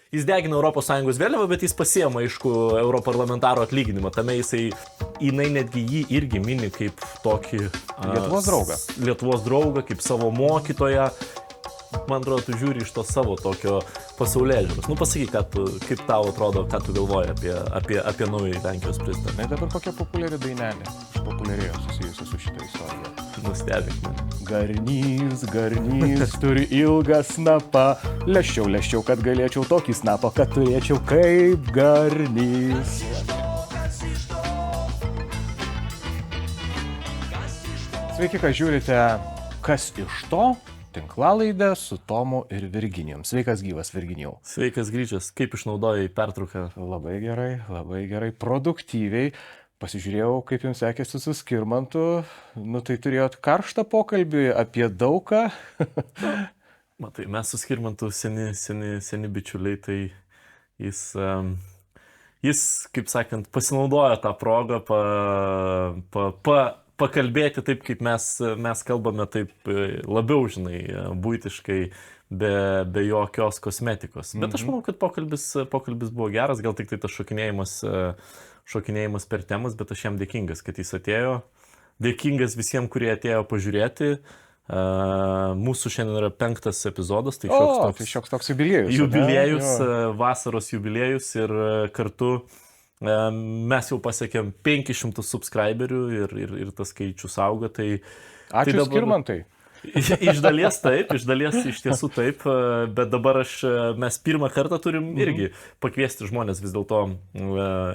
jis degina ES vėliavą, bet jis pasiema, aišku, europarlamentaro atlyginimą. Tame jinai netgi jį irgi mini kaip tokį Lietuvos draugą, kaip savo mokytoją. Man atrodo, tu žiūri iš to savo tokio pasaulėžiūros. Nu, pasakyk, kaip tau atrodo, ką tu galvoji apie naują Lenkijos prezidentą. Na, dabar kokia populiari dainelė išpopuliarėjo susijusi su šitą istoriją. Nustebink mane. Garnys, turi ilgą snapą. Leščiau, kad galėčiau tokį snapą, kad turėčiau kaip garnys. Sveiki, kad žiūrite Kas iš to? Tinklalaidę su Tomu ir Virginijum. Sveikas gyvas, Virginijau. Sveikas grįžęs. Kaip išnaudojai pertrauką? Labai gerai, produktyviai. Pasižiūrėjau, kaip jums sekėsi su Skirmantu. Nu, tai turėjot karštą pokalbį apie daugą. Matai, mes su Skirmantu seni bičiuliai, tai jis, kaip sakant, pasinaudojo tą progą pakalbėti taip, kaip mes kalbame, taip labiau, žinai, buitiškai, be jokios kosmetikos. Bet aš manau, kad pokalbis buvo geras, gal tik tai tas šokinėjimas per temas, bet aš jam dėkingas, kad jis atėjo. Dėkingas visiems, kurie atėjo pažiūrėti. Mūsų šiandien yra 5. epizodas, tai šioks toks jubiliejus. Jubiliejus, vasaros jubiliejus ir kartu mes jau pasiekėm 500 subscriberių ir tas skaičius auga. Ačiū tai dabar, Skirmantai. Iš dalies iš tiesų taip, bet dabar mes pirmą kartą turim irgi pakviesti žmonės vis dėlto.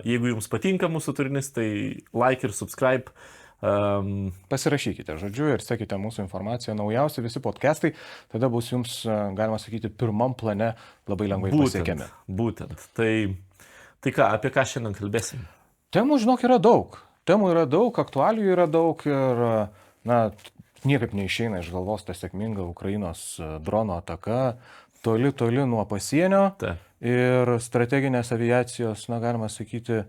Jeigu jums patinka mūsų turinys, tai like ir subscribe. Pasirašykite, žodžiu, ir sekite mūsų informaciją. Naujausi visi podcastai, tada bus jums, galima sakyti, pirmam plane labai lengvai pasiekiami. Būtent. Tai ką, apie ką šiandien kalbėsim? Temų, žinok, yra daug. Aktualijų yra daug ir, niekaip neišeina iš galvos ta sėkminga Ukrainos drono ataka, toli nuo pasienio. Ir strateginės aviacijos, galima sakyti,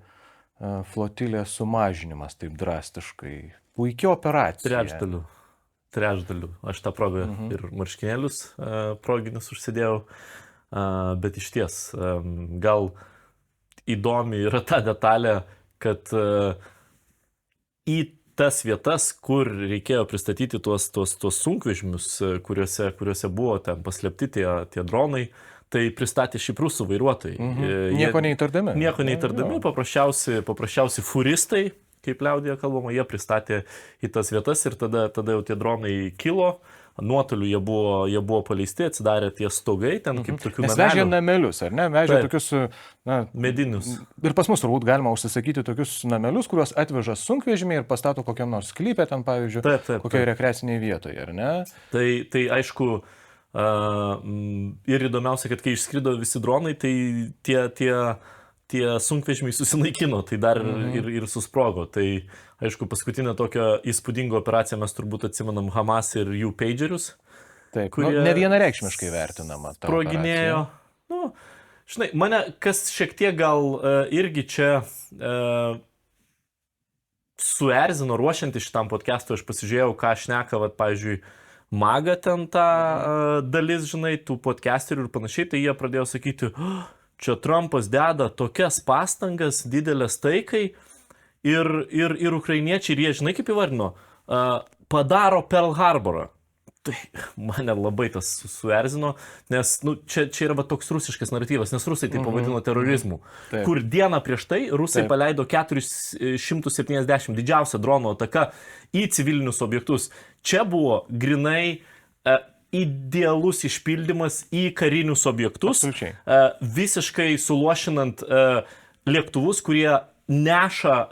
flotilės sumažinimas taip drastiškai. Puikia operacija. Trečdaliu. Aš tą progą ir marškinėlius proginius užsidėjau, bet iš ties gal įdomi yra ta detalė, kad į tas vietas, kur reikėjo pristatyti tuos sunkvežimius, kuriuose buvo ten paslėpti tie dronai, tai pristatė šiaip rusų vairuotojai. Nieko neįtardami. Paprasčiausi furistai, kaip liaudyje kalbama, jie pristatė į tas vietas ir tada jau tie dronai kilo. Nuotoliu jie buvo paleisti, atsidarė tie stogai, ten kaip tokių namelių. Nes vežė namelius, ar ne? Vežė tokius medinius. Ir pas mus turbūt galima užsisakyti tokius namelius, kuriuos atveža sunkvežimiai ir pastato kokiam nors sklype, ten pavyzdžiui, kokioje rekreacinėje vietoje, ar ne? Tai aišku, ir įdomiausia, kad kai išskrido visi dronai, tai tie sunkvežimiai susinaikino, tai dar ir susprogo. Tai aišku, paskutinę tokią įspūdingą operaciją mes turbūt atsimenam Hamas ir jų pagerius. Taip, kurie ne vienareikšmiškai vertinama ta sproginėjo. Žinai, mane kas šiek tiek gal irgi čia suerzino ruošiantis šitam podcast'ui, aš pasižiūrėjau, ką šneka, pavyzdžiui, Maga ten ta dalis, žinai, tų podcasterių ir panašiai, tai jie pradėjo sakyti, čia Trumpas deda tokias pastangas didelės taikai ir ukrainiečiai, ir jie, žinai, kaip įvardino, padaro Pearl Harborą. Tai mane labai tas suerzino, nes čia yra toks rusiškas naratyvas, nes rusai tai pavadino terorizmu, kur dieną prieš tai rusai paleido 470 didžiausią drono ataką į civilinius objektus. Čia buvo grinai idealus išpildymas į karinius objektus, visiškai suluošinant lėktuvus, kurie neša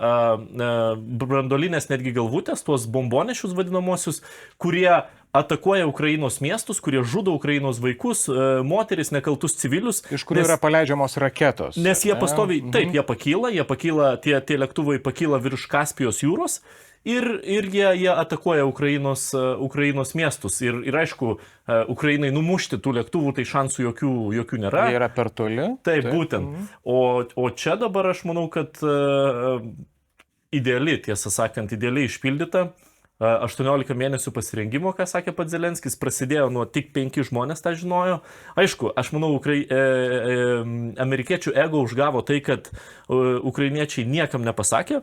branduolinės netgi galvutės, tuos bombonešius vadinamosius, kurie atakuoja Ukrainos miestus, kurie žudo Ukrainos vaikus, moteris, nekaltus civilius. Iš kurių yra paleidžiamos raketos. Nes jie pastoviai, taip, jie pakyla, tie lėktuvai pakyla virš Kaspijos jūros ir jie atakuoja Ukrainos miestus. Ir aišku, Ukrainai numušti tų lėktuvų, tai šansų jokių nėra. Jie yra per toli. Taip, būtent. O čia dabar aš manau, kad tiesą sakant, idealiai išpildyta. 18 mėnesių pasirengimo, ką sakė pats Zelenskis, prasidėjo nuo tik 5 žmonės tą žinojo. Aišku, aš manau, amerikiečių ego užgavo tai, kad ukrainiečiai niekam nepasakė,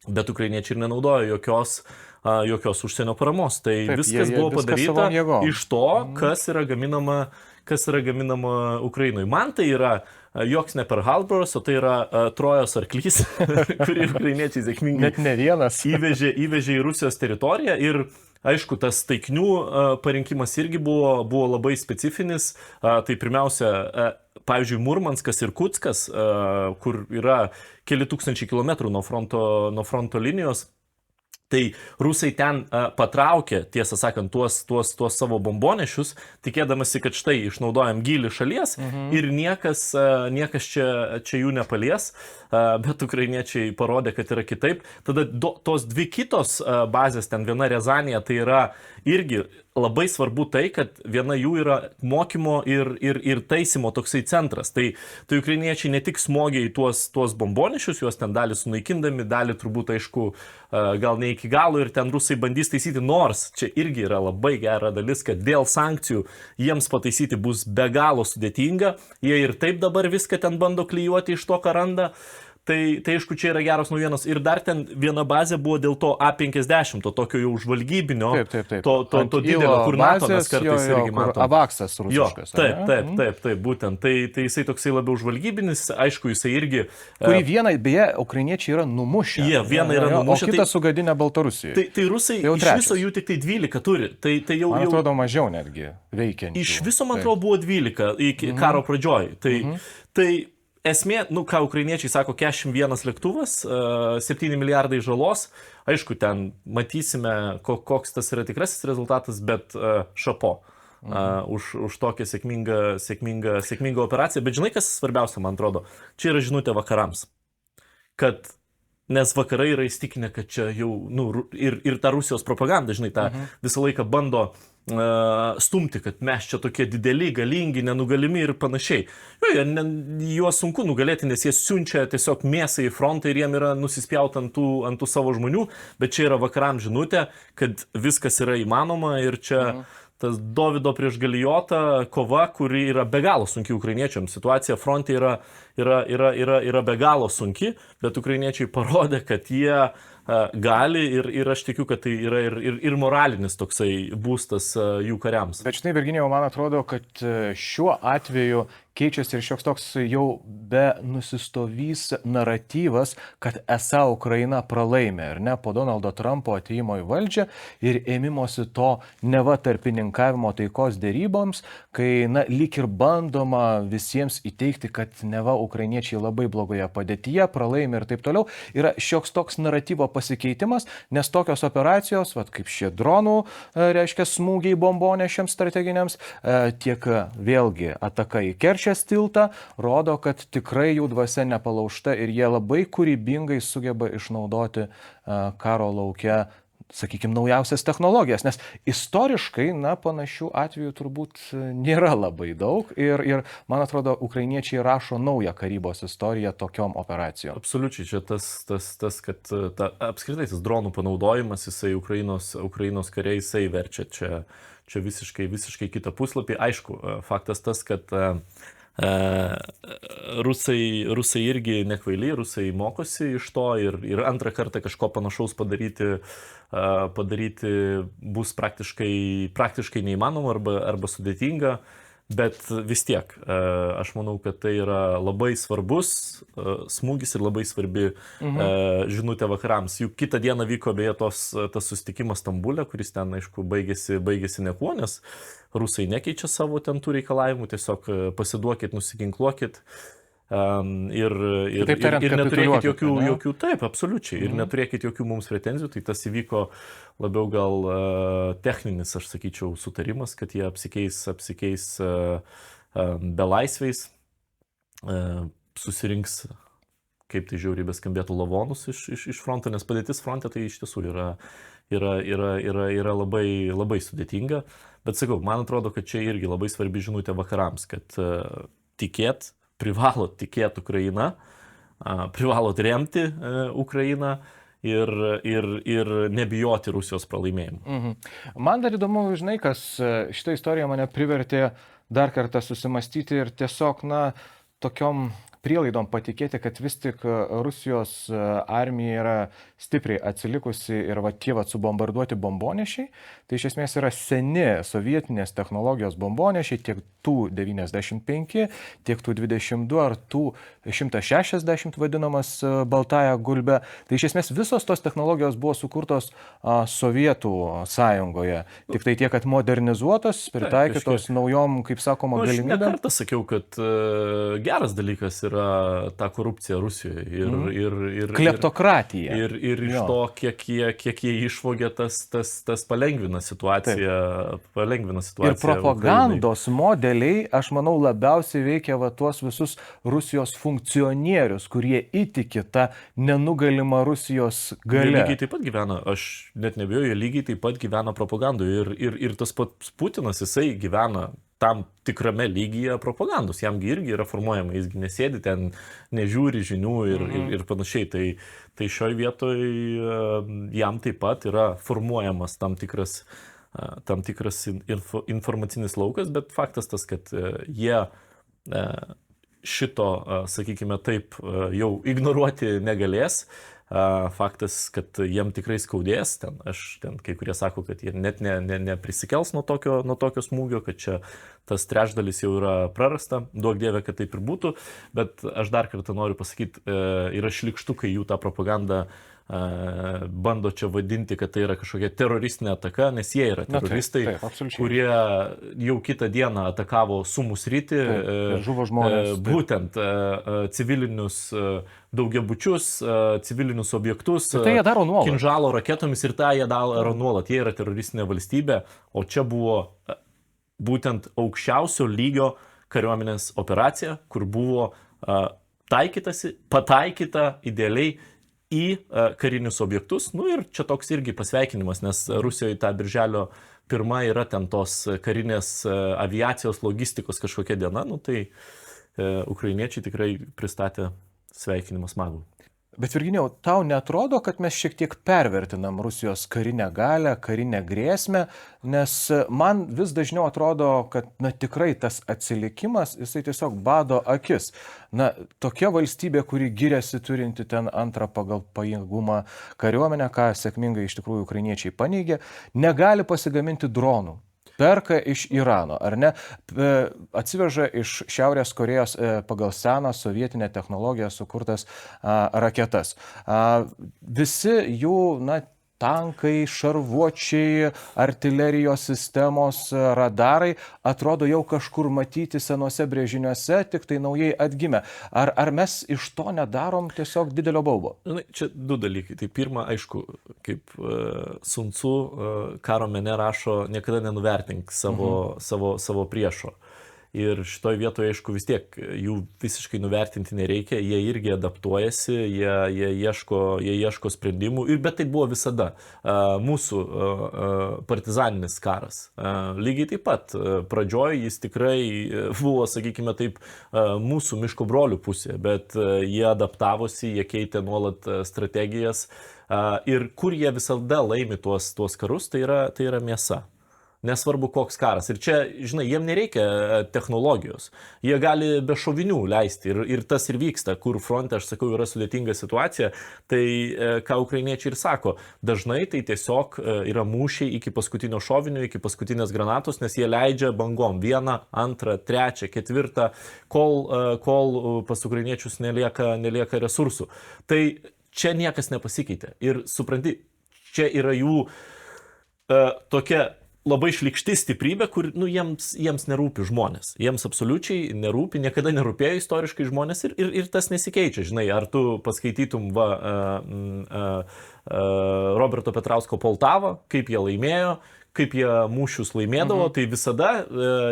bet ukrainiečiai ir nenaudojo jokios užsienio paramos. Tai Taip, viskas jie buvo viską padaryta savom jėgom. iš to, kas yra gaminama Ukrainai. Man tai yra joks ne per Halboras, o tai yra Trojos arklys, kurį ukrainiečiai sėkmingai Net ne vienas. įvežė į Rusijos teritoriją ir aišku, tas taikinių parinkimas irgi buvo labai specifinis. Tai pirmiausia, pavyzdžiui, Murmanskas ir Kutskas, kur yra keli tūkstančiai kilometrų nuo fronto linijos. Tai rusai ten patraukė, tiesą sakant, tuos savo bombonešius, tikėdamasi, kad štai išnaudojam gilį šalies ir niekas čia jų nepalies, bet ukrainiečiai parodė, kad yra kitaip. Tada tos dvi kitos bazės, ten viena Riazanėje, tai yra irgi labai svarbu tai, kad viena jų yra mokymo ir taisymo toksai centras. Tai ukrainiečiai ne tik smogė į tuos bombonešius, juos ten dalį sunaikindami, dalį turbūt, aišku, gal ne iki galo ir ten rusai bandys taisyti, nors čia irgi yra labai gera dalis, kad dėl sankcijų jiems pataisyti bus be galo sudėtinga. Jie ir taip dabar viską ten bando klijuoti iš to, ką randa. Tai aišku, čia yra geros naujienos. Ir dar ten viena bazė buvo dėl to A50, to tokio jau žvalgybinio, Taip. to didelio, kur NATO mes kartais irgi matome. Avaksas rusiškas. Taip, būtent. Tai jisai toksai labiau žvalgybinis, aišku, jisai irgi... Kurį vieną, beje, ukrainiečiai yra numušę. Vieną yra numušę. O kitą sugadinę Baltarusijoje. Tai rusai iš viso jų tik tai 12 turi. Tai jau... Man atrodo, mažiau netgi veikiančių. Iš viso, man atrodo, buvo 12 iki karo pradžioj. Tai esmė, ką ukrainiečiai sako, 41 lėktuvas, 7 milijardai žalos. Aišku, ten matysime, koks tas yra tikrasis rezultatas, bet šapo už tokią sėkmingą operaciją. Bet žinai, kas svarbiausia, man atrodo, čia yra žinutė vakarams. Nes vakarai yra įstikinę, kad čia jau, ir ta Rusijos propaganda, žinai, tą visą laiką bando stumti, kad mes čia tokie dideli, galingi, nenugalimi ir panašiai. Juos sunku nugalėti, nes jie siunčia tiesiog mėsą į frontą ir jiem yra nusispjauti ant tų savo žmonių, bet čia yra vakaram žinutė, kad viskas yra įmanoma ir čia tas Dovido prieš Galijotą kova, kuri yra be galo sunki ukrainiečiams. Situacija fronte yra be galo sunki, bet ukrainiečiai parodė, kad jie gali ir aš tikiu, kad tai yra ir moralinis toksai būstas jų kariams. Bet štai, Virginijau, man atrodo, kad šiuo atveju keičiasi ir šioks toks jau be nusistovys naratyvas, kad esą Ukraina pralaimė, ar ne, po Donaldo Trumpo atėjimo į valdžią ir ėmimosi to neva tarpininkavimo taikos deryboms, kai, lyg ir bandoma visiems įteikti, kad neva ukrainiečiai labai blogoje padėtyje, pralaimė ir taip toliau, yra šioks toks naratyvo pasikeitimas, nes tokios operacijos, kaip šie dronų, reiškia smūgiai bombonešiams strateginiams, tiek vėlgi ataka į Kerčės tiltą, rodo, kad tikrai jų dvasia nepalaužta ir jie labai kūrybingai sugeba išnaudoti karo lauke, sakykime, naujausias technologijas, nes istoriškai, panašių atvejų turbūt nėra labai daug ir man atrodo, ukrainiečiai rašo naują karybos istoriją tokiom operacijom. Absoliučiai, čia tas kad apskritai tas dronų panaudojimas, jisai Ukrainos kariai, jisai verčia čia visiškai kitą puslapį. Aišku, faktas tas, kad rusai irgi nekvailiai, rusai mokosi iš to ir antrą kartą kažko panašaus padaryti bus praktiškai neįmanoma arba sudėtinga, bet vis tiek aš manau, kad tai yra labai svarbus smūgis ir labai svarbi žinutė vakarams. Juk kitą dieną vyko beje tas susitikimas Stambule, kuris ten, aišku, baigėsi niekuo, nes rusai nekeičia savo ten tų reikalavimų, tiesiog pasiduokit, nusiginkluokit ir neturėkit jokių, taip, absoliučiai, ir neturėkit jokių mums pretenzijų, tai tas įvyko labiau gal techninis, aš sakyčiau, sutarimas, kad jie apsikeis belaisviais, susirinks, kaip tai žiauriai beskambėtų, lavonus iš fronto, nes padėtis fronte tai iš tiesų yra labai sudėtinga. Bet sakau, man atrodo, kad čia irgi labai svarbi žinutė vakarams, kad privalot tikėti Ukrainą, privalot remti Ukrainą ir nebijoti Rusijos pralaimėjimų. Man dar įdomu, žinai, kas šitą istoriją mane privertė dar kartą susimastyti ir tiesiog, tokiom prielaidom patikėti, kad vis tik Rusijos armija yra stipriai atsilikusi ir va tie subombarduoti bombonešiai, tai iš esmės yra seni sovietinės technologijos bombonešiai, tiek tų 95, tiek tų 22 ar tų 160 vadinamas baltąją gulbę. Tai iš esmės visos tos technologijos buvo sukurtos Sovietų sąjungoje. Tik tai tiek, kad modernizuotos, pritaikytos naujom, kaip sakoma, galimybėm. Aš ne kartą sakiau, kad geras dalykas yra ta korupcija Rusijoje ir kleptokratija. Ir iš to, kiek jie išvogė, tas palengvina situaciją. Ir propagandos modeliai, aš manau, labiausiai veikia va tuos visus Rusijos funkcionierius, kurie įtiki tą nenugalimą Rusijos galę. Jie lygiai taip pat gyvena, aš net nebijoju, jie lygiai taip pat gyvena propagandoje. Ir tas pats Putinas, jisai gyvena tam tikrame lygyje propagandos. Jamgi irgi yra formuojama, jisgi nesėdi ten, nežiūri žinių ir panašiai. Tai šioj vietoj jam taip pat yra formuojamas tam tikras informacinis laukas, bet faktas tas, kad jie šito, sakykime taip, jau ignoruoti negalės. Faktas, kad jiem tikrai skaudės, kai kurie sako, kad jie net neprisikels nuo tokio smūgio, kad čia tas trečdalis jau yra prarasta, duok dieve, kad taip ir būtų, bet aš dar kartą noriu pasakyti, yra šlykštu, kai jų tą propagandą bando čia vadinti, kad tai yra kažkokia teroristinė ataka, nes jie yra teroristai, kurie jau kitą dieną atakavo Sumų sritį, žuvo žmonės, būtent civilinius daugiabučius, civilinius objektus, tai jie daro nuolat. Kinžalo raketomis ir tą jie daro nuolat. Jie yra teroristinė valstybė, o čia buvo būtent aukščiausio lygio kariuomenės operacija, kur buvo pataikyta idealiai į karinius objektus. Nu ir čia toks irgi pasveikinimas, nes Rusijoje tą birželio 1 yra ten tos karinės aviacijos logistikos kažkokia diena, nu tai ukrainiečiai tikrai pristatė sveikinimą smagų. Bet Virginijau, tau netrodo, kad mes šiek tiek pervertinam Rusijos karinę galią, karinę grėsmę, nes man vis dažniau atrodo, kad tikrai tas atsilikimas, jisai tiesiog bado akis. Tokia valstybė, kuri giriasi turinti ten antrą pagal pajėgumą kariuomenę, ką sėkmingai iš tikrųjų ukrainiečiai paneigė, negali pasigaminti dronų. Perka iš Irano, ar ne? Atsiveža iš Šiaurės Korėjos pagal seną sovietinę technologiją sukurtas raketas. Visi jų, tankai, šarvuočiai, artilerijos sistemos, radarai atrodo jau kažkur matyti senuose brėžiniuose, tik tai naujai atgimę. Ar mes iš to nedarom tiesiog didelio baubo? Čia du dalykai. Tai pirma, aišku, kaip Sun Tzu karo mene rašo, niekada nenuvertink savo priešo. Ir šitoj vietoje, aišku, vis tiek jų visiškai nuvertinti nereikia, jie irgi adaptuojasi, jie ieško sprendimų, bet tai buvo visada mūsų partizaninis karas. Lygiai taip pat pradžioj jis tikrai buvo, sakykime taip, mūsų miško brolių pusė, bet jie adaptavosi, jie keitė nuolat strategijas ir kur jie visada laimi tuos karus, tai yra mėsa. Nesvarbu koks karas. Ir čia, žinai, jiem nereikia technologijos. Jie gali be šovinių leisti. Ir tas ir vyksta, kur fronte, aš sakau, yra sudėtinga situacija. Tai, ką ukrainiečiai ir sako, dažnai tai tiesiog yra mūšiai iki paskutinio šovinio, iki paskutinės granatos, nes jie leidžia bangom 1, 2, 3, 4, kol pas ukrainiečius nelieka resursų. Tai čia niekas nepasikeitė. Ir supranti, čia yra jų tokia labai šlykšti stiprybė, kur jiems nerūpi žmonės. Jiems absoliučiai nerūpi, niekada nerūpėjo istoriškai žmonės ir tas nesikeičia. Žinai, ar tu paskaitytum Roberto Petrausko Poltavą, kaip jie laimėjo, kaip jie mūšius laimėdavo, tai visada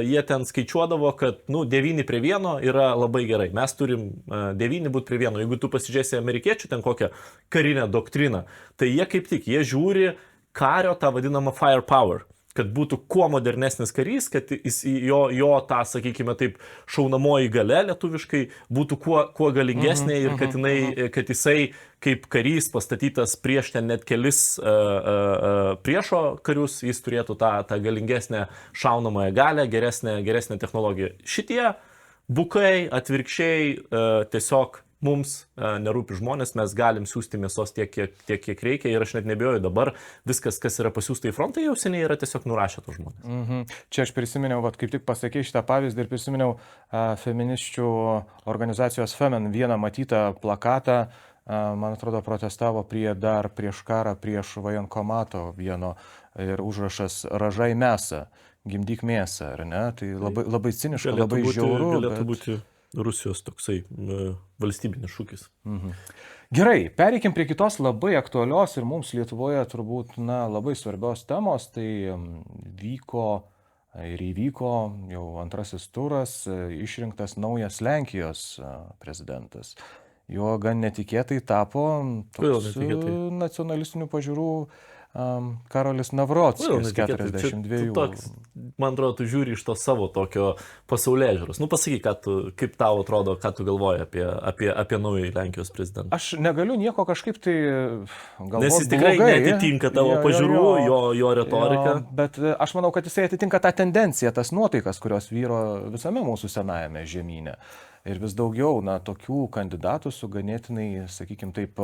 jie ten skaičiuodavo, kad 9-1 yra labai gerai. Mes turim 9 būti prie 1. Jeigu tu pasižiūrėsi amerikiečių ten kokią karinę doktriną, tai jie kaip tik, jie žiūri kario tą vadinamą firepower, kad būtų kuo modernesnis karys, kad jo tą, sakykime taip, šaunamoji galia lietuviškai būtų kuo galingesnė ir kad jisai kaip karys pastatytas prieš ten net kelis priešo karius, jis turėtų tą galingesnę šaunamąją galę, geresnę technologiją. Šitie bukai, atvirkščiai, tiesiog mums nerūpi žmonės, mes galim siūsti mėsos tiek, kiek reikia ir aš net nebijoju dabar, viskas, kas yra pasiūsta į frontą, jau seniai yra tiesiog nurašę tos žmonės. Čia aš prisiminiau, kaip tik pasakė šitą pavyzdį ir prisiminiau feministių organizacijos Femen vieną matytą plakatą, man atrodo, protestavo dar prieš karą, prieš vojenkomato vieno ir užrašas ražai mėsą, gimdyk mėsą, ar ne? Tai labai ciniška, labai žiauru. Galėtų būti Rusijos toksai valstybinis šūkis. Gerai, pereikim prie kitos labai aktualios ir mums Lietuvoje turbūt labai svarbios temos. Tai vyko ir įvyko jau antrasis turas, išrinktas naujas Lenkijos prezidentas. Jo gan netikėtai tapo toks nacionalistinių pažiūrų Karolis Navrockis, 42. Man atrodo, tu žiūri iš to savo tokio pasaulėžiūros. Pasakyk, kaip tau atrodo, ką tu galvoji apie naują Lenkijos prezidentą. Aš negaliu nieko kažkaip tai galvoti. Nes jis tikrai netitinka tavo pažiūrų, jo retorika. Bet aš manau, kad jisai atitinka tą tendenciją, tas nuotaikas, kurios vyro visame mūsų senajame žemyne. Ir vis daugiau tokių kandidatų su ganėtinai, sakykime taip,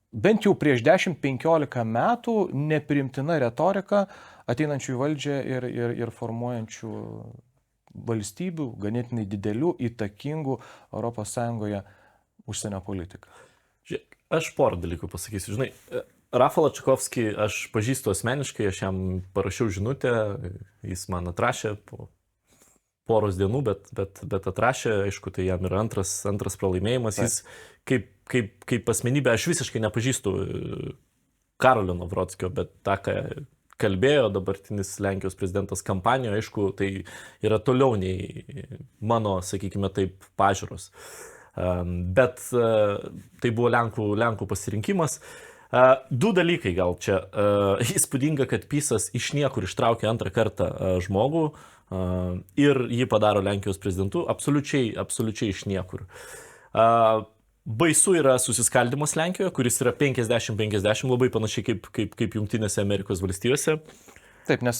bent jau prieš 10-15 metų nepriimtina retorika ateinančių į valdžią ir formuojančių valstybių, ganėtinai didelių, įtakingų ES užsienio politiką. Žiūrėk, aš porą dalykų pasakysiu. Žinai, Rafalą Čakovskį aš pažįstu asmeniškai, aš jam parašiau žinutę, jis man atrašė po poros dienų, bet atrašė, aišku, tai jam yra antras pralaimėjimas. Jis kaip asmenybė, aš visiškai nepažįstu Karolio Navrockio, bet tą, ką kalbėjo dabartinis Lenkijos prezidentas kampanijoje, aišku, tai yra toliau nei mano, sakykime taip, pažiūros. Bet tai buvo Lenkų pasirinkimas. Du dalykai gal čia. Įspūdinga, kad PiSas iš niekur ištraukė antrą kartą žmogų ir jį padaro Lenkijos prezidentu absoliučiai iš niekur. Baisu yra susiskaldimas Lenkijoje, kuris yra 50-50, labai panašiai kaip Jungtinėse Amerikos valstijose. Taip, nes...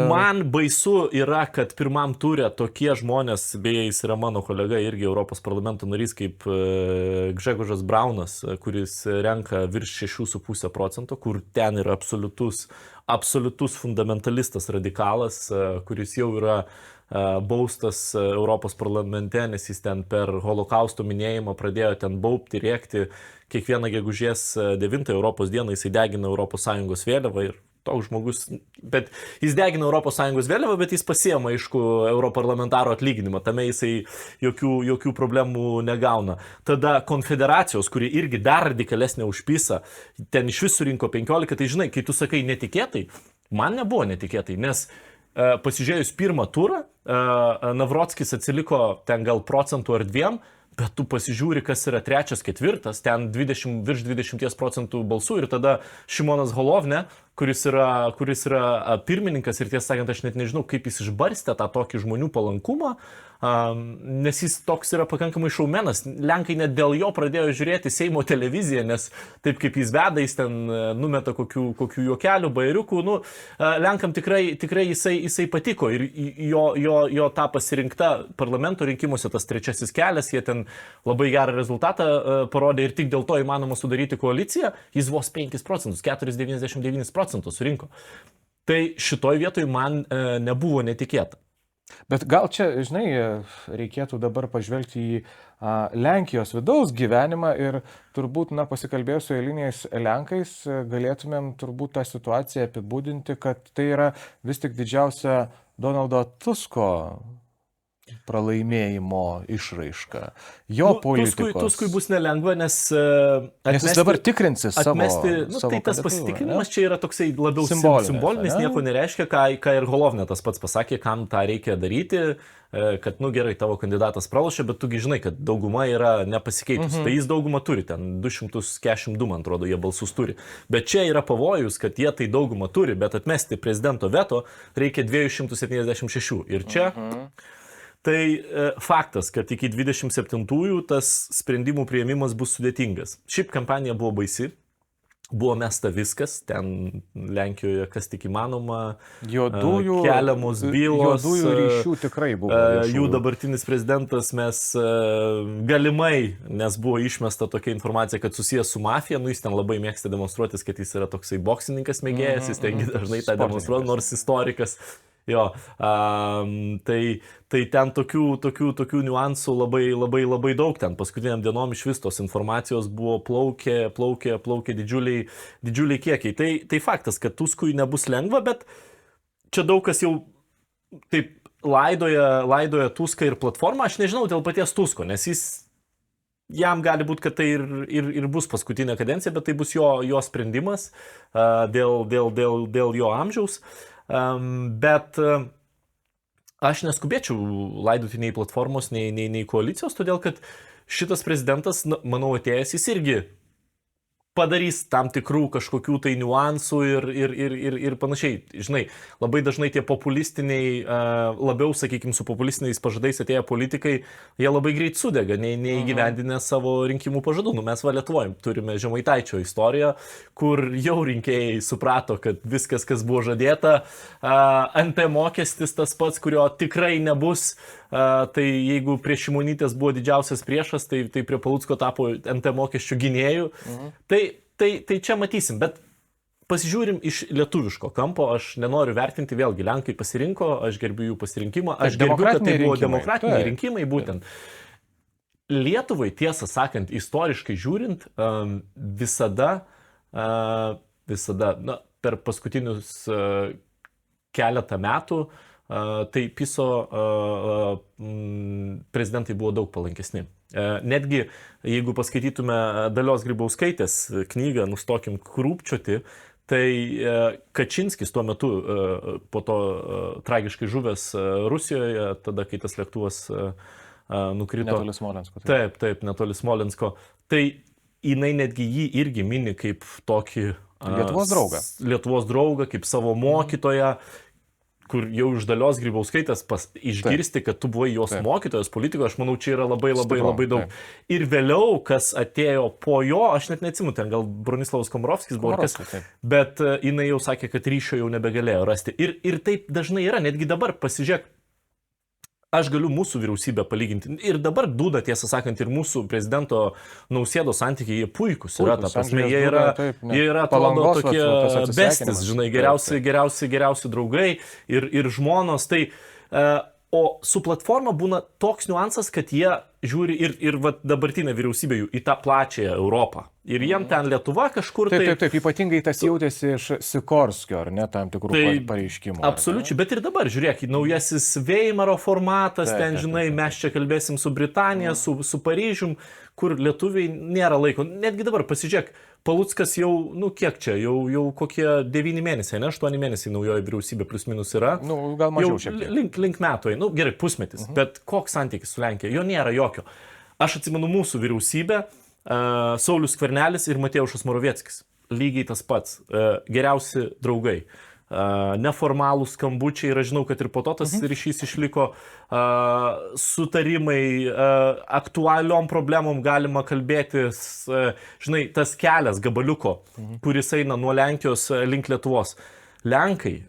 Man baisu yra, kad pirmam turė tokie žmonės, beje, jis yra mano kolega irgi Europos parlamento narys, kaip Gžegožas Braunas, kuris renka virš 6,5%, kur ten yra absoliutus fundamentalistas radikalas, kuris jau yra baustas Europos parlamente, nes jis ten per holokausto minėjimą pradėjo ten baubti, rėkti. Kiekvieną gegužės 9 Europos dieną jisai degina ES vėliavą ir toks žmogus, bet jis degina ES vėliavą, bet jis pasiema, aišku, europarlamentaro atlyginimą, tame jisai jokių problemų negauna. Tada konfederacijos, kuri irgi dar radikalesnė už PiSą, ten iš vis surinko 15, tai žinai, kai tu sakai netikėtai, man nebuvo netikėtai, nes pasižiūrėjus pirmą turą, Navrockis atsiliko ten gal procentų ar 2, bet tu pasižiūri, kas yra trečias, ketvirtas, ten virš 20% balsų ir tada Šimonas Holovne, kuris yra pirmininkas ir tiesą sakant, aš net nežinau, kaip jis išbarstė tą tokį žmonių palankumą, nes jis toks yra pakankamai šaumenas. Lenkai net dėl jo pradėjo žiūrėti Seimo televiziją, nes taip kaip jis veda, jis ten numeta kokių juokelių, bajeriukų. Lenkam tikrai jisai patiko ir jo tą pasirinktą parlamento rinkimuose, tas trečiasis kelias, jie ten labai gerą rezultatą parodė ir tik dėl to įmanoma sudaryti koaliciją, jis vos 5%, 4,99% surinko. Tai šitoj vietoj man nebuvo netikėta. Bet gal čia, žinai, reikėtų dabar pažvelgti į Lenkijos vidaus gyvenimą ir turbūt, pasikalbėjus su eiliniais Lenkais, galėtumėm turbūt tą situaciją apibūdinti, kad tai yra vis tik didžiausia Donaldo Tusko pralaimėjimo išraiška. Jo politikos. Tuskui bus nelengva, nes jis dabar tikrinsis savo tai tas pasitikrinimas čia yra toksai labiau simbolinis, nieko nereiškia, ką ir Holovne tas pats pasakė, kam tą reikia daryti, kad, gerai, tavo kandidatas pralošė, bet tugi žinai, kad dauguma yra nepasikeitus. Tai jis daugumą turi, ten 242, man atrodo, jie balsus turi. Bet čia yra pavojus, kad jie tai daugumą turi, bet atmesti prezidento veto reikia 276. Ir čia... Tai faktas, kad iki 27-ųjų tas sprendimų priėmimas bus sudėtingas. Šiaip kampanija buvo baisi. buvo mesta viskas, ten Lenkijoje kas tik įmanoma, Juodųjų keliamos bylos, juodųjų ryšių tikrai buvo. jų dabartinis prezidentas mes galimai, nes buvo išmesta tokia informacija, kad susijęs su mafija, nu jis ten labai mėgsta demonstruotis, kad jis yra toksai boksininkas mėgėjas, jis ten dažnai tą demonstruoja, nors istorikas. Jo, tai ten tokių niuansų labai daug ten. Paskutiniam dienom iš vis tos informacijos buvo plaukė didžiuliai kiekiai. Tai faktas, kad Tuskui nebus lengva, bet čia daug kas jau taip laidoja Tuską ir platformą. Aš nežinau dėl paties Tusko, nes jam gali būti, kad tai ir bus paskutinė kadencija, bet tai bus jo sprendimas dėl jo amžiaus. Bet aš neskubėčiau laidoti nei platformos, nei koalicijos, todėl kad šitas prezidentas, manau, atėjęs, jis irgi padarys tam tikrų kažkokių tai niuansų ir panašiai. Žinai, labai dažnai tie populistiniai, labiau, sakykime, su populistiniais pažadais atėję politikai, jie labai greit sudega, neįgyvendinę savo rinkimų pažadų. Nu, mes Lietuvoje turime Žemaitaičio istoriją, kur jau rinkėjai suprato, kad viskas, kas buvo žadėta, NT mokestis tas pats, kurio tikrai nebus. Tai jeigu prie Šimonytės buvo didžiausias priešas, tai prie Palucko tapo NT mokesčių gynėjų. Tai čia matysim, bet pasižiūrim iš lietuviško kampo, aš nenoriu vertinti, vėlgi Lenkai pasirinko, aš gerbiu jų pasirinkimą, aš gerbiu, kad tai buvo demokratiniai rinkimai būtent. Lietuvai, tiesą sakant, istoriškai žiūrint, visada, per paskutinius keletą metų, tai PiSo prezidentai buvo daug palankesni. Netgi, jeigu paskaitytume Dalios Grybauskaitės knygą Nustokim krūpčioti, tai Kačinskis tuo metu, po to tragiškai žuvęs Rusijoje, tada, kai tas lėktuvas nukrito. Netoli Smolensko. Taip, netoli Smolensko. Tai jinai netgi jį irgi mini kaip tokį Lietuvos draugą, kaip savo mokytoją, kur jau iš Dalios Grybauskaitės išgirsti, kad tu buvai jos mokytojas politikoje, aš manau, čia yra labai daug. Ir vėliau, kas atėjo po jo, aš net neatsimu, ten gal Bronislavas Komorowskis buvo, bet jinai jau sakė, kad ryšio jau nebegalėjo rasti. Ir taip dažnai yra, netgi dabar pasižiūrėk, aš galiu mūsų vyriausybę palyginti. Ir dabar Duda, tiesą sakant, ir mūsų prezidento Nausėdos santykiai, jie puikus yra, ta prasme, jie yra atrodo tokie bestis, žinai, geriausi draugai ir žmonos. Tai, o su platforma būna toks niuansas, kad jie žiūri ir dabartinė vyriausybė jų į tą plačią Europą. Ir jiem ten Lietuva kažkur tai... Taip, ypatingai tas jautėsi iš Sikorskio, ar ne, tam tikrų pareiškimų. Absoliučiai, bet ir dabar, žiūrėk, naujasis Veimaro formatas, ten, žinai, mes čia kalbėsim su Britanija, su Paryžium, kur lietuviai nėra laiko. Netgi dabar, pasižiūrėk, Paluckas jau, kiek čia, jau kokie 9 mėnesiai, ne, 8 mėnesiai naujoji vyriausybė plus minus yra. Gal mažiau šiek tiek. Link metų, gerai, pusmetis, bet koks santykis su Lenkija, jo nėra jokio. Aš atsimenu mūsų vyriausybę, Saulius Skvernelis ir Mateušas Moravieckis. Lygiai tas pats, geriausi draugai. Neformalų skambučiai ir aš žinau, kad ir po to tas ryšys išliko, sutarimai, aktualiom problemom galima kalbėtis, žinai, tas kelias gabaliuko, kuris eina nuo Lenkijos link Lietuvos. Lenkai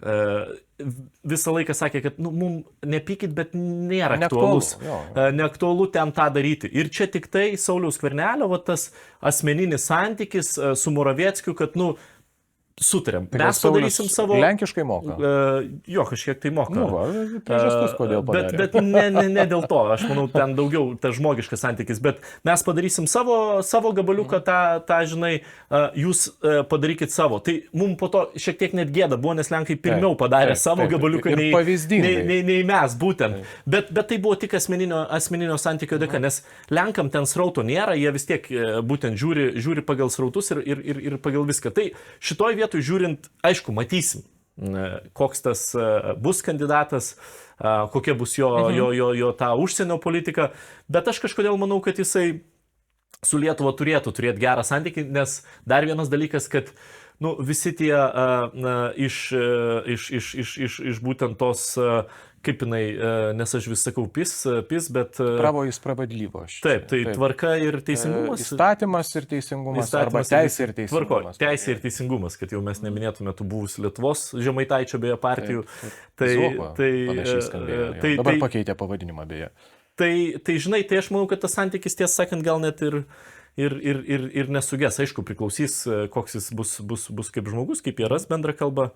visą laiką sakė, kad mums nepykit, bet nėra aktualus. Neaktualu ten tą daryti. Ir čia tik tai Sauliaus Skvernelio tas asmeninis santykis su Moravieckiu, kad, sutarėm. Mes padarysim savo... Lenkiškai moka? Jo, kažkiek tai moka. Priežastis, kodėl padarė. Bet ne dėl to. Aš manau, ten daugiau tas žmogiškas santykis. Bet mes padarysim savo gabaliuką, tą žinai, jūs padarykit savo. Tai mums po to šiek tiek net gėda buvo, nes Lenkai pirmiau padarė savo gabaliuką nei mes būtent. Bet tai buvo tik asmeninio santykio dėka, nes Lenkam ten srauto nėra, jie vis tiek būtent žiūri pagal srautus ir pagal viską. Tai šitoj vietoj žiūrint, aišku, matysim, koks tas bus kandidatas, kokia bus jo ta užsienio politika, bet aš kažkodėl manau, kad jisai su Lietuva turėtų turėti gerą santykį, nes dar vienas dalykas, kad visi tie iš būtent tos kaip jinai, nes aš vis sakau PIS, bet... Pravo į spravedlyvo. Taip, tai tvarka ir teisingumas. Įstatymas ir teisingumas, arba teisė ir teisingumas. Teisė ir teisingumas, kad jau mes neminėtume tų buvusių Lietuvos Žemaitaičio beje partijų. Zuoko panašiai skambėjo. Dabar pakeitė pavadinimą beje. Tai žinai, tai aš manau, kad tas santykis, tiesą sakant, gal net ir nesugės. Aišku, priklausys, koks jis bus kaip žmogus, kaip jie ras bendrą kalbą.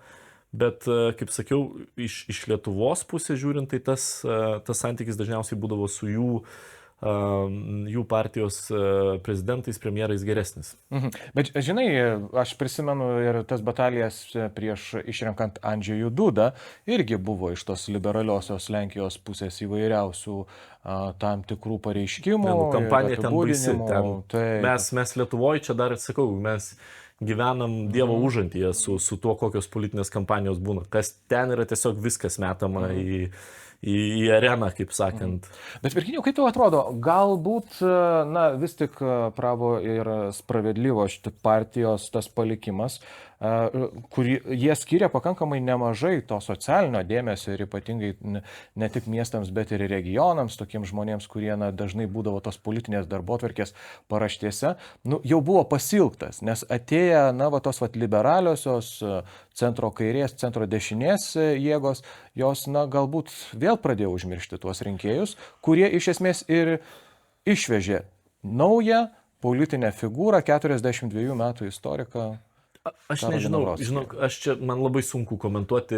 Bet, kaip sakiau, iš Lietuvos pusės žiūrint, tai tas santykis dažniausiai būdavo su jų partijos prezidentais, premjerais geresnis. Bet žinai, aš prisimenu ir tas batalijas prieš išrenkant Andžejų Dudą irgi buvo iš tos liberaliosios Lenkijos pusės įvairiausių tam tikrų pareiškimų. Kampanija ten baisi. Mes Lietuvoje čia dar, sakau, mes gyvenam Dievo užantyje su tuo, kokios politinės kampanijos būna. Kas ten yra tiesiog viskas metama į areną, kaip sakant. Bet Virginijau, kaip tau atrodo, galbūt, vis tik Pravo ir Spravedlyvo partijos tas palikimas, kurį jie skiria pakankamai nemažai to socialinio dėmesio ir ypatingai ne tik miestams, bet ir regionams, tokiems žmonėms, kurie dažnai būdavo tos politinės darbotvarkės paraštėse, jau buvo pasilgtas, nes atėję, tos liberaliosios centro kairės, centro dešinės jėgos, jos, galbūt vėl pradėjo užmiršti tuos rinkėjus, kurie iš esmės ir išvežė naują politinę figūrą, 42 metų istoriką. Aš nežinau, man labai sunku komentuoti,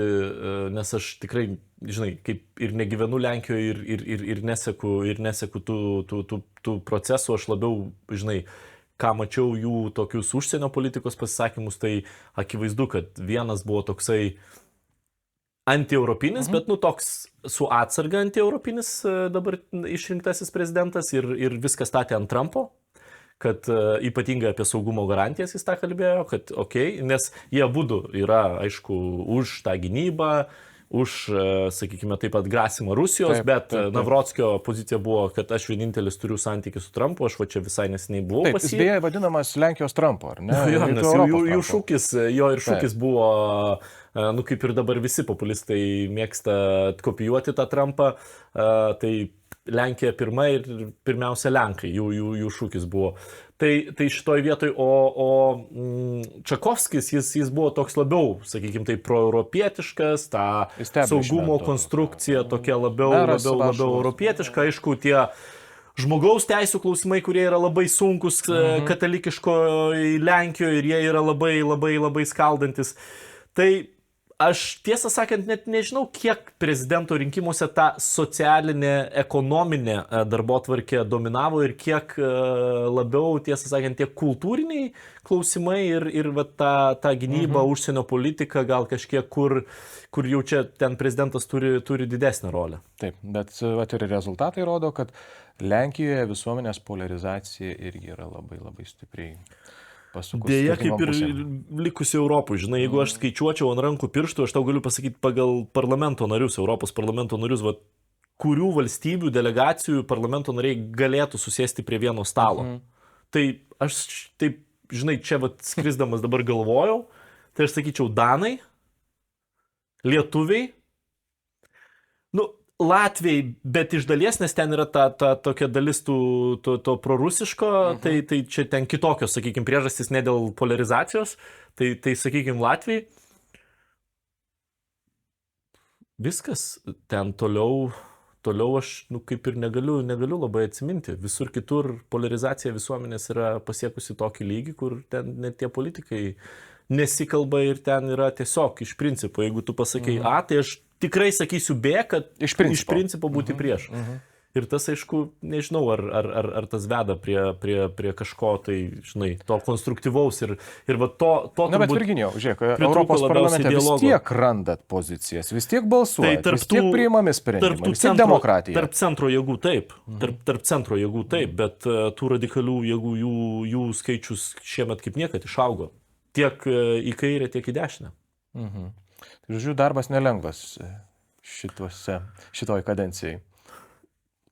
nes aš tikrai, žinai, kaip ir negyvenu Lenkijoje ir neseku tų procesų, aš labiau, žinai, ką mačiau jų tokius užsienio politikos pasisakymus, tai akivaizdu, kad vienas buvo toksai antieuropinis, bet toks su atsarga antieuropinis dabar išrinktasis prezidentas ir viskas statė ant Trumpo. Kad ypatingai apie saugumo garantijas jis tą kalbėjo, kad nes jie abudu yra, aišku, už tą gynybą, už, sakykime, taip pat grasimą Rusijos, bet Navrockio pozicija buvo, kad aš vienintelis turiu santykį su Trumpu, aš čia visai neseniai buvau pas jį. Jis beje vadinamas Lenkijos Trumpo, ar ne? Jo, nes jų šūkis buvo, kaip ir dabar visi populistai mėgsta kopijuoti tą Trumpą, tai Lenkija pirma ir pirmiausia Lenkai, jų šūkis buvo. Tai šitoj vietoj, o Čakovskis, jis buvo toks labiau, sakykime, tai proeuropietiškas, ta saugumo konstrukcija tokia labiau europietiška, aišku, tie žmogaus teisų klausimai, kurie yra labai sunkus katalikiškoje Lenkijoje ir jie yra labai skaldantis. Tai aš tiesą sakant net nežinau, kiek prezidento rinkimuose ta socialinė, ekonominė darbotvarkė dominavo ir kiek labiau, tiesą sakant, tie kultūriniai klausimai ir ta gynyba, užsienio politika gal kažkiek, kur jau čia ten prezidentas turi didesnę rolę. Taip, bet ir rezultatai rodo, kad Lenkijoje visuomenės polarizacija irgi yra labai stipriai. Dėja, kaip ir likusi Europų, žinai, jeigu aš skaičiuočiau ant rankų pirštų, aš tau galiu pasakyti pagal parlamento narius, Europos parlamento narius, kurių valstybių delegacijų parlamento nariai galėtų susėsti prie vieno stalo. Tai aš taip, žinai, čia skrisdamas dabar galvojau, tai aš sakyčiau Danai, Lietuviai, Latviai, bet iš dalies, nes ten yra ta tokia dalis to prorusiško, tai čia ten kitokios, sakykime, priežastys ne dėl polarizacijos, tai sakykime, Latviai. Viskas, ten toliau aš, kaip ir negaliu labai atsiminti. Visur kitur polarizacija visuomenės yra pasiekusi tokį lygį, kur ten net tie politikai nesikalba ir ten yra tiesiog iš principo, jeigu tu pasakai A, tai aš tikrai sakysiu B, kad iš principo būti prieš. Ir tas, aišku, nežinau, ar tas veda prie kažko, tai, žinai, to konstruktyvaus ir to bet Virginijau, žiūrėk, Europos parlamente vis tiek randat pozicijas, vis tiek balsuojat, vis tiek priimami sprendimai, vis tiek demokratija. Tarp centro jėgų taip, tarp centro jėgų taip, bet tų radikalių jėgų jų skaičius šiemet kaip niekad išaugo. Tiek į kairę, tiek į dešinę. Žodžiu, darbas nelengvas šitoj kadencijai.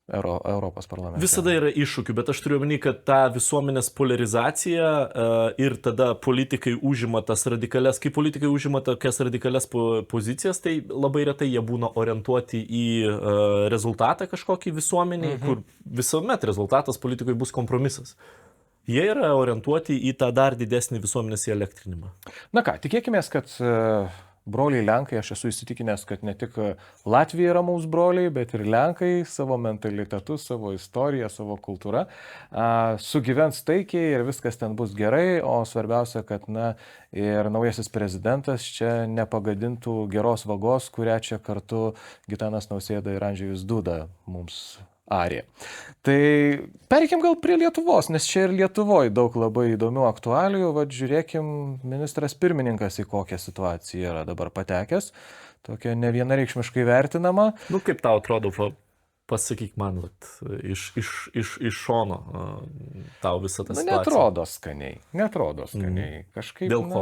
Europos parlamente. Visada yra iššūkių, bet aš turiu omeny, kad ta visuomenės polarizacija ir tada politikai užima tas radikalias, kai politikai užima tokias radikalias pozicijas, tai labai retai jie būna orientuoti į rezultatą kažkokį visuomeniai, kur visuomet rezultatas politikui bus kompromisas. Jie yra orientuoti į tą dar didesnį visuomenės įelektrinimą. Na ką, tikėkime, kad broliai Lenkai, aš esu įsitikinęs, kad ne tik Latvija yra mums broliai, bet ir Lenkai savo mentalitetu, savo istoriją, savo kultūrą sugyvens taikiai ir viskas ten bus gerai, o svarbiausia, kad ir naujasis prezidentas čia nepagadintų geros vagos, kurią čia kartu Gitanas Nausėda ir Andžejus Duda mums arė. Tai pereikim gal prie Lietuvos, nes čia ir Lietuvoje daug labai įdomių aktualijų. Žiūrėkim, ministras pirmininkas į kokią situaciją yra dabar patekęs. Tokia nevienareikšmiškai vertinama. Kaip tau atrodo, pasakyk man, iš šono tau visą tą situaciją. Netrodo skaniai. Kažkaip, dėl ko?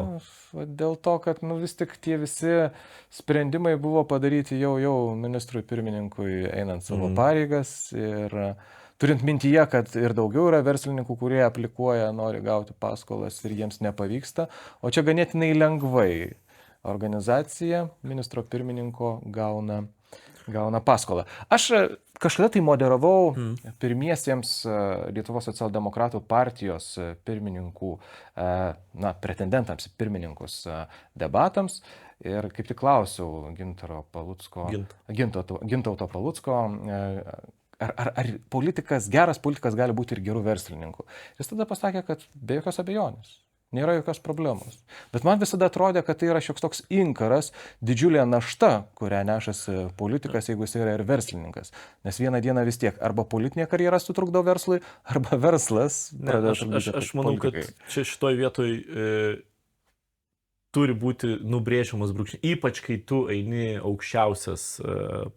Dėl to, kad vis tik tie visi sprendimai buvo padaryti jau ministrui pirmininkui einant savo pareigas ir turint mintyje, kad ir daugiau yra verslininkų, kurie aplikuoja, nori gauti paskolas ir jiems nepavyksta, o čia ganėtinai lengvai organizacija ministro pirmininko gauna paskolą. Aš kažkada tai moderavau pirmiesiems Lietuvos socialdemokratų partijos pirmininkų, pretendentams į pirmininkus debatams ir kaip tik klausiau Gintauto Palucko, ar geras politikas gali būti ir gerų verslininkų. Jis tada pasakė, kad be jokios abejonės. Nėra jokios problemos. Bet man visada atrodė, kad tai yra šioks toks inkaras, didžiulė našta, kurią nešasi politikas, jeigu jis yra ir verslininkas. Nes vieną dieną vis tiek arba politinė karjera sutrukdo verslui, arba verslas pradeda trukdyti politikai. Aš manau, kad čia šitoj vietoj turi būti nubrėžiamas brūkšnys, ypač kai tu eini aukščiausias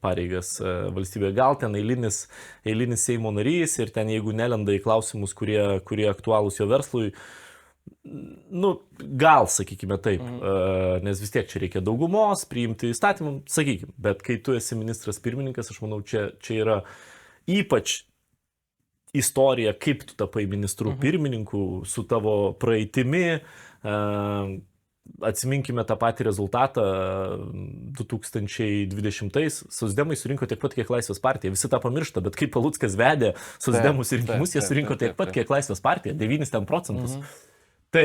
pareigas valstybėje. Gal ten eilinis Seimo narys ir ten jeigu nelenda į klausimus, kurie aktualūs jo verslui, gal, sakykime taip, nes vis tiek čia reikia daugumos, priimti įstatymą, sakykime, bet kai tu esi ministras pirmininkas, aš manau, čia yra ypač istorija, kaip tu tapai ministru pirmininku su tavo praeitimi, atsiminkime tą patį rezultatą 2020-ais, socdemai surinko tiek pat, kiek Laisvės partija. Visi tą pamiršta, bet kai Paluckas vedė socdemus rinkimus, jie surinko tiek pat, kiek Laisvės partija, 9%. Tai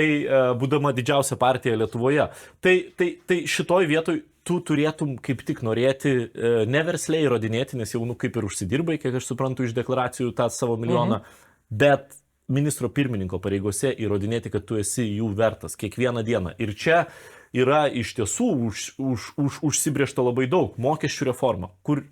būdama didžiausia partija Lietuvoje. Tai šitoj vietoj tu turėtum kaip tik norėti ne versliai įrodinėti, nes jau kaip ir užsidirbai, kiek aš suprantu iš deklaracijų tą savo milijoną, bet ministro pirmininko pareigose įrodinėti, kad tu esi jų vertas kiekvieną dieną. Ir čia yra iš tiesų užsibrėžta labai daug. Mokesčių reforma, kur,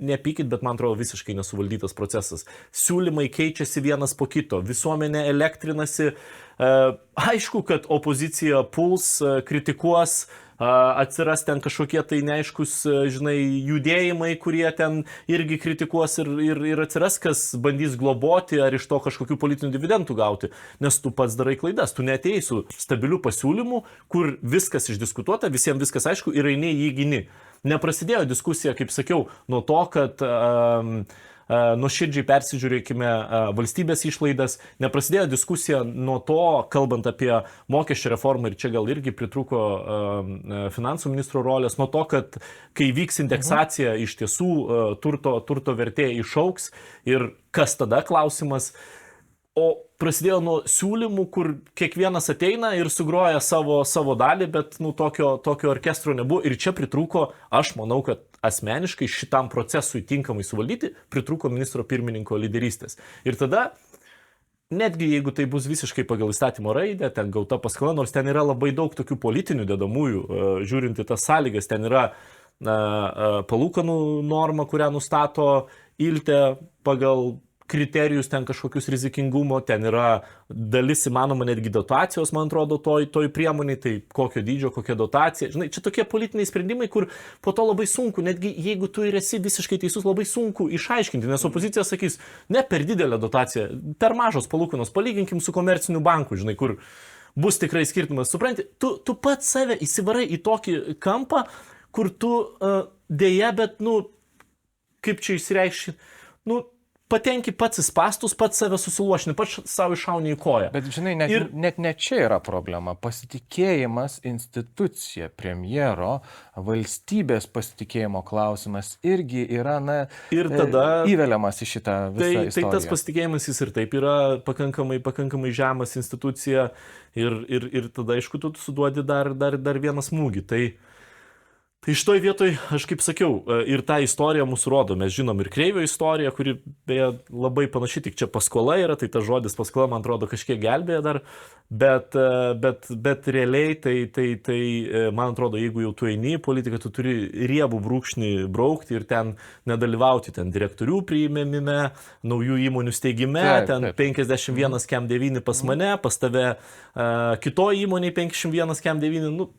nepykit, bet man atrodo visiškai nesuvaldytas procesas. Siūlymai keičiasi vienas po kito, visuomenė elektrinasi. Aišku, kad opozicija puls, kritikuos, atsiras ten kažkokie tai neaiškus, judėjimai, kurie ten irgi kritikuos ir atsiras, kas bandys globoti ar iš to kažkokių politinių dividendų gauti, nes tu pats darai klaidas, tu neatėjai su stabiliu pasiūlymu, kur viskas išdiskutuota, visiems viskas aišku ir eini jį gini. Neprasidėjo diskusija, kaip sakiau, nuo to, kad nuoširdžiai persižiūrėkime valstybės išlaidas, neprasidėjo diskusija nuo to, kalbant apie mokesčių reformą, ir čia gal irgi pritrūko finansų ministro rolės, nuo to, kad kai vyks indeksacija, iš tiesų turto vertė išauks ir kas tada klausimas. O prasidėjo nuo siūlymų, kur kiekvienas ateina ir sugroja savo dalį, bet tokio orkestro nebuvo. Ir čia pritrūko, aš manau, kad asmeniškai šitam procesui tinkamai suvaldyti, pritrūko ministro pirmininko lyderystės. Ir tada, netgi jeigu tai bus visiškai pagal įstatymo raidę, ten gauta paskola, nors ten yra labai daug tokių politinių dedamųjų, žiūrint į tas sąlygas, ten yra palūkanų norma, kurią nustato Ilte pagal kriterijus, ten kažkokius rizikingumo, ten yra dalis įmanoma netgi dotacijos, man atrodo, toj priemoniai, tai kokio dydžio, kokia dotacija. Žinai, čia tokie politiniai sprendimai, kur po to labai sunku, netgi jeigu tu ir esi visiškai teisus, labai sunku išaiškinti, nes opozicija sakys, ne per didelė dotacija, per mažos palūkanos, palyginkim su komerciniu banku, žinai, kur bus tikrai skirtumas. Supranti, tu pats save įsivarai į tokį kampą, kur tu dėja, bet, kaip čia išsireikšti, nu, patenki pats į spastus, pats save susilošini, pats savo iššauni į koją. Bet žinai, net ne čia yra problema. Pasitikėjimas institucija, premjero, valstybės pasitikėjimo klausimas irgi yra, ir tada įveliamas į šitą visą istoriją. Tai tas pasitikėjimas jis ir taip yra pakankamai žemas institucija ir tada, aišku, tu suduodi dar vieną smūgį. Tai šitoj vietoj, aš kaip sakiau, ir tą istoriją mūsų rodo. Mes žinom ir Kreivio istoriją, kuri beje labai panaši, tik čia paskola yra, tai tas žodis paskola, man atrodo, kažkiek gelbėja dar, bet realiai, tai man atrodo, jeigu jau tu eini į politiką, tu turi riebų brūkšnį braukti ir ten nedalyvauti ten direktorių priėmime, naujų įmonių steigime, ten 51 Kem 9 pas mane, pas tave kitoje įmonėje 51 Kem 9, nu...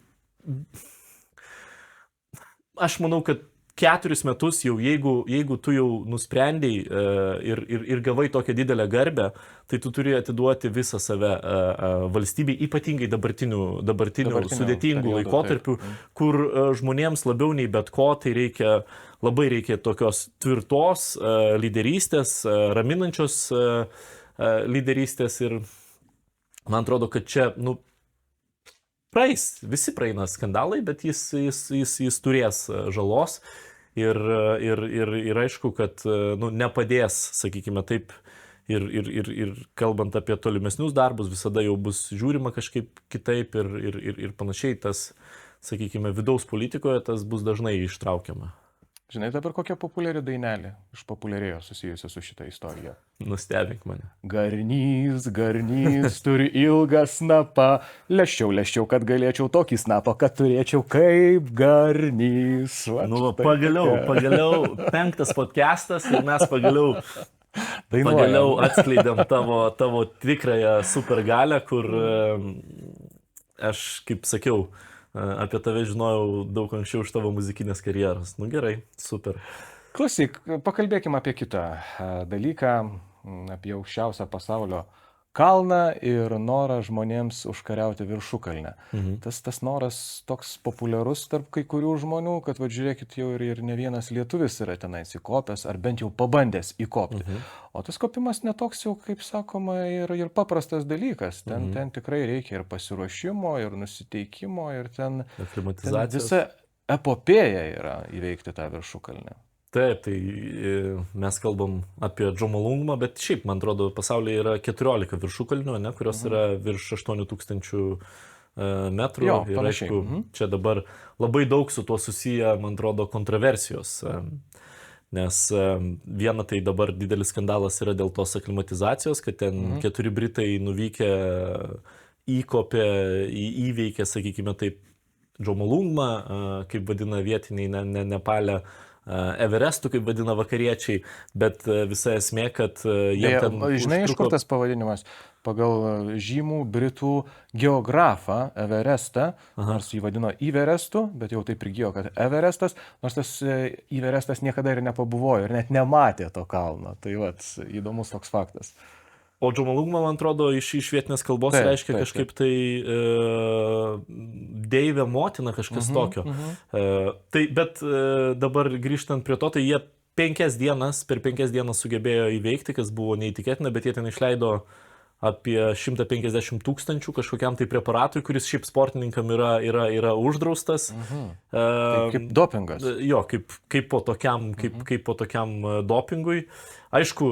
Aš manau, kad 4 metus jau, jeigu tu jau nusprendėjai ir gavai tokią didelę garbę, tai tu turi atiduoti visą save valstybei, ypatingai dabartinių sudėtingų laikotarpių, kur žmonėms labiau nei bet ko, tai labai reikia tokios tvirtos lyderystės, raminančios lyderystės ir man atrodo, kad čia, visi praeina skandalai, bet jis turės žalos ir aišku, kad nepadės, sakykime taip, ir kalbant apie tolimesnius darbus, visada jau bus žiūrima kažkaip kitaip ir panašiai, tas, sakykime, vidaus politikoje tas bus dažnai ištraukiama. Žinai dabar kokia populiari dainelė išpopuliarėjo susijusi su šitą istoriją? Nustebink mane. Garnys turi ilgą snapą, leščiau, kad galėčiau tokį snapą, kad turėčiau kaip garnys. Pagaliau 5 podcastas ir mes pagaliau atskleidėm tavo tikrąją supergalę, kur aš, kaip sakiau, apie tave žinojau daug anksčiau iš tavo muzikinės karjeros. Gerai, super. Klausyk, pakalbėkime apie kitą dalyką, apie aukščiausią pasaulio kalną ir norą žmonėms užkariauti viršukalnę. Tas noras toks populiarus tarp kai kurių žmonių, kad, žiūrėkit, jau ir ne vienas lietuvis yra tenais įkopęs, ar bent jau pabandęs įkopti. O tas kopimas netoks jau, kaip sakoma, ir paprastas dalykas. Ten tikrai reikia ir pasiruošimo, ir nusiteikimo, ir ten visa epopėja yra įveikti tą viršukalnę. Taip, tai mes kalbam apie Džomolungmą, bet šiaip, man atrodo, pasaulyje yra 14 viršukalnių, kurios yra virš 8000 metrų. Jo, ir aišku, čia dabar labai daug su tuo susiję, man atrodo, kontroversijos. Nes viena tai dabar didelis skandalas yra dėl tos aklimatizacijos, kad ten 4 Britai nuvykę įkopė, įveikė, sakykime taip, Džomolungmą, kaip vadina vietiniai Nepale, Everestų, kaip vadina vakariečiai, bet visa esmė, kad jie ten... Žinai, iš kur tas pavadinimas? Pagal žymų britų geografą Everestą, nors jį vadino Everestu, bet jau taip prigijo, kad Everestas, nors tas Everestas niekada ir nepabuvojo ir net nematė to kalno. Tai įdomus toks faktas. O Džomolungma, man atrodo, iš vietinės kalbos reiškia kažkaip tai deivė motina, kažkas tokio. Bet dabar grįžtant prie to, tai jie per 5 dienas sugebėjo įveikti, kas buvo neįtikėtina, bet jie ten išleido apie 150 000 kažkokiam tai preparatui, kuris šiaip sportininkam yra uždraustas. Tai kaip dopingas. Jo, kaip po tokiam dopingui. Aišku,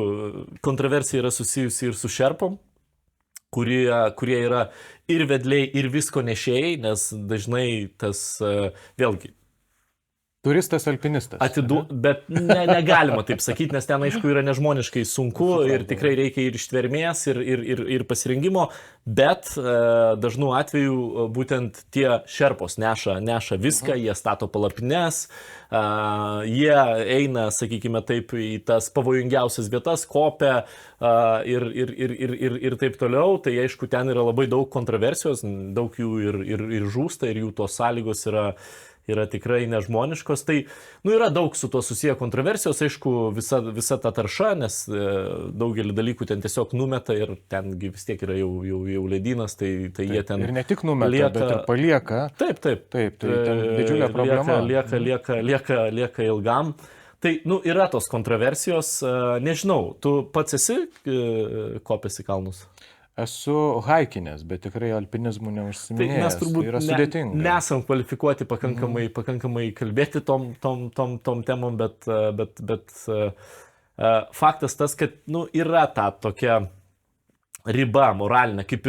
kontroversija yra susijusi ir su šerpom, kurie yra ir vedliai, ir visko nešėjai, nes dažnai tas, vėlgi, turistas, alpinistas. Bet negalima taip sakyti, nes ten, aišku, yra nežmoniškai sunku ir tikrai reikia ir ištvermės, ir pasirinkimo, bet dažnu atveju būtent tie šerpos neša viską, jie stato palapines, jie eina, sakykime taip, į tas pavojingiausias vietas, kopia ir taip toliau. Tai, aišku, ten yra labai daug kontroversijos, daug jų ir žūsta, ir jų tos sąlygos yra tikrai nežmoniškos. Tai, yra daug su to susiję kontroversijos, aišku, visa ta tarša, nes daugelį dalykų ten tiesiog numeta ir tengi vis tiek yra jau ledynas, tai jie ten... Ir ne tik numeta, bet ir palieka. Taip. Tai ten didžiulė problema. Lieka ilgam. Tai, yra tos kontroversijos, nežinau, tu pats esi kopęs į kalnus? Esu haikinės, bet tikrai alpinizmų Tai neužsiminėjęs. mes turbūt yra sudėtinga. nesam kvalifikuoti pakankamai kalbėti tom temom, bet faktas tas, kad yra ta tokia riba moralinė, kaip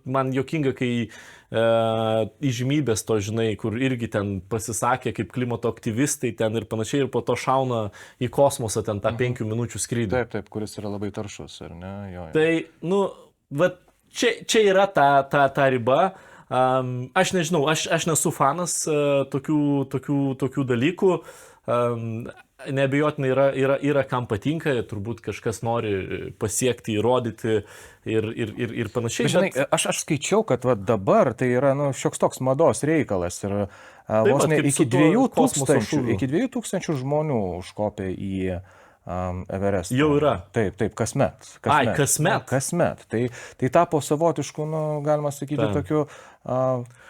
man juokinga, kai įžymybės to, žinai, kur irgi ten pasisakė kaip klimato aktyvistai ten ir panašiai, ir po to šauna į kosmosą ten tą 5 minučių skrydį. Taip, kuris yra labai taršus, ar ne? Jo. Tai, vat čia yra ta riba. Aš nežinau, aš nesu fanas tokių dalykų. Neabejotinai yra kam patinka, turbūt kažkas nori pasiekti, įrodyti ir panašiai. Žinai, aš skaičiau, kad dabar tai yra šioks toks mados reikalas ir vos ne iki 2000 žmonių užkopė į Everestą. Jau yra. Taip, kasmet. Kasmet. Tai tapo savotišku, galima sakyti, tokiu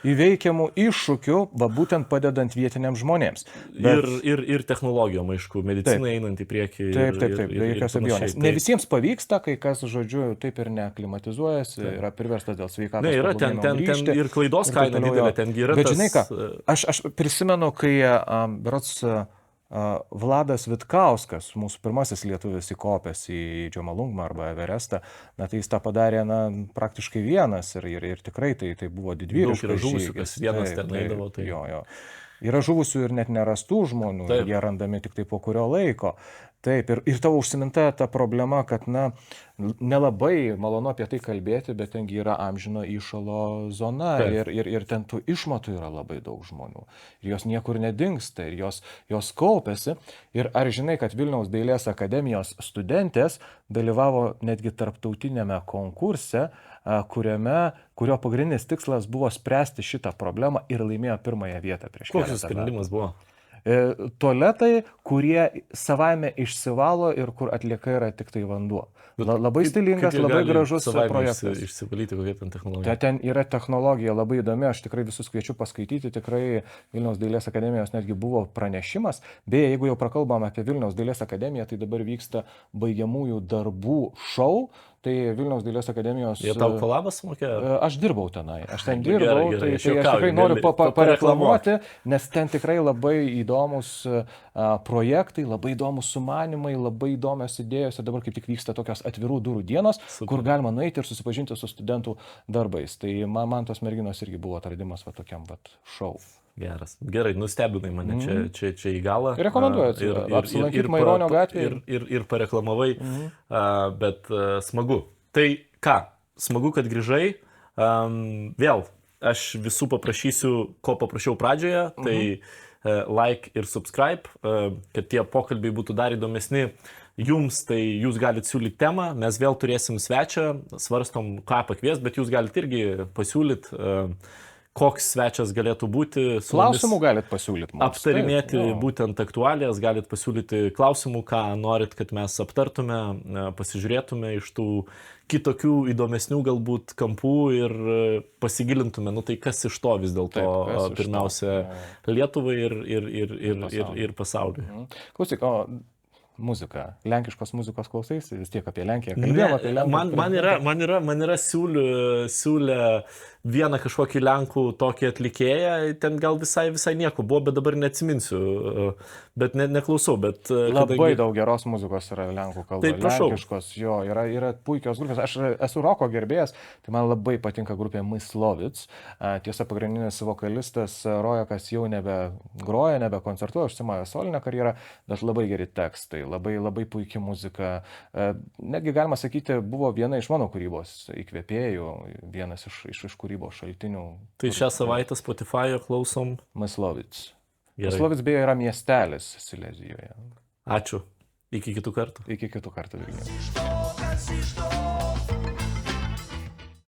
įveikiamų iššūkių, būtent padedant vietiniams žmonėms. Ir technologijom, aišku, medicinai einant į priekį. Taip, be jokios abejonės. Ne visiems pavyksta, kai kas, žodžiu, taip ir neklimatizuojasi, yra priverstas dėl sveikatos. Yra ten ir klaidos kaina didelė, tengi yra. Bet žinai ką, aš prisimenu, kai berods Vladas Vitkauskas, mūsų pirmasis lietuvis įkopęs į Džomolungmą arba Everestą, tai jis tą padarė praktiškai vienas ir tikrai tai buvo didvyriškas žygis. Daug yra žuvusių, kas vienas ten eidavo. Jo. Yra žuvusių ir net nerastų žmonių, jie randami tik tai po kurio laiko. Taip, ir tavo užsiminta ta problema, kad nelabai malonu apie tai kalbėti, bet tengi yra amžino įšalo zona ir ten tų išmatų yra labai daug žmonių. Ir jos niekur nedingsta, ir jos kaupiasi. Ir ar žinai, kad Vilniaus dailės akademijos studentės dalyvavo netgi tarptautinėme konkurse, kurio pagrindinis tikslas buvo spręsti šitą problemą ir laimėjo pirmąją vietą prieš keletą metų. Koks sprendimas buvo? Tualetai, kurie savaime išsivalo ir kur atlieka yra tik tai vanduo. Labai stilingas, labai gražus projektas. Išsivalyti kokią ten technologiją. Ten yra technologija labai įdomi, aš tikrai visus kviečiu paskaityti, tikrai Vilniaus dailės akademijos netgi buvo pranešimas. Beje, jeigu jau prakalbame apie Vilniaus dailės akademiją, tai dabar vyksta baigiamųjų darbų šou. Tai Vilniaus dailės akademijos... Jie tau kolabas mokėjo? Aš dirbau tenai. Aš gerai, tai aš tikrai noriu pareklamuoti, nes ten tikrai labai įdomus projektai, labai įdomus sumanimai, labai įdomios idėjos. Ir dabar kaip tik vyksta tokios atvirų durų dienos, kur galima nueiti ir susipažinti su studentų darbais. Tai man tos merginos irgi buvo atradimas tokiam šou. Gerai, nustebinai mane čia į galą. Rekomenduoju apsilankyti Maironio gatvėje. Ir pareklamavai, bet smagu. Tai ką, smagu, kad grįžai. Vėl, aš visų paprašysiu, ko paprašiau pradžioje, tai like ir subscribe, kad tie pokalbiai būtų dar įdomesni jums, tai jūs galite siūlyti temą, mes vėl turėsim svečią, svarstom, ką pakvies, bet jūs galite irgi pasiūlyti, koks svečias galėtų būti. Klausimų galite pasiūlyti mums. Aptarinėti būtent aktualijas, galite pasiūlyti klausimų, ką norit, kad mes aptartume, pasižiūrėtume iš tų kitokių įdomesnių galbūt kampų ir pasigilintume, tai kas iš to vis dėlto pirmiausia Lietuvai ir pasauliui. Klausyk, muzika. Lenkiškos muzikos klausaisi, vis tiek apie Lenkiją kalbėjom, apie Lenkiją. Man yra siūlė vieną kažkokį Lenkų tokį atlikėją, ten gal visai nieko buvo, bet dabar neatsiminsiu, bet neklausau. Labai daug geros muzikos yra Lenkų kalba. Taip, prašau. Lenkiškos, yra puikios grupės. Aš esu roko gerbėjas, tai man labai patinka grupė Myslovic. Tiesa, pagrindinis vokalistas Rojakas jau nebegroja, nebekoncertuoja, užsimajo solinę karjerą, bet labai geri tekstai. Labai puikia muzika. Netgi galima sakyti, buvo viena iš mano kūrybos įkvėpėjų, vienas iš kūrybos šaltinių. Tai šią savaitę Spotify'o klausom Myslovic. Myslovic beje yra miestelis Silezijoje. Ačiū. Iki kitų kartų. Iki kitų kartų.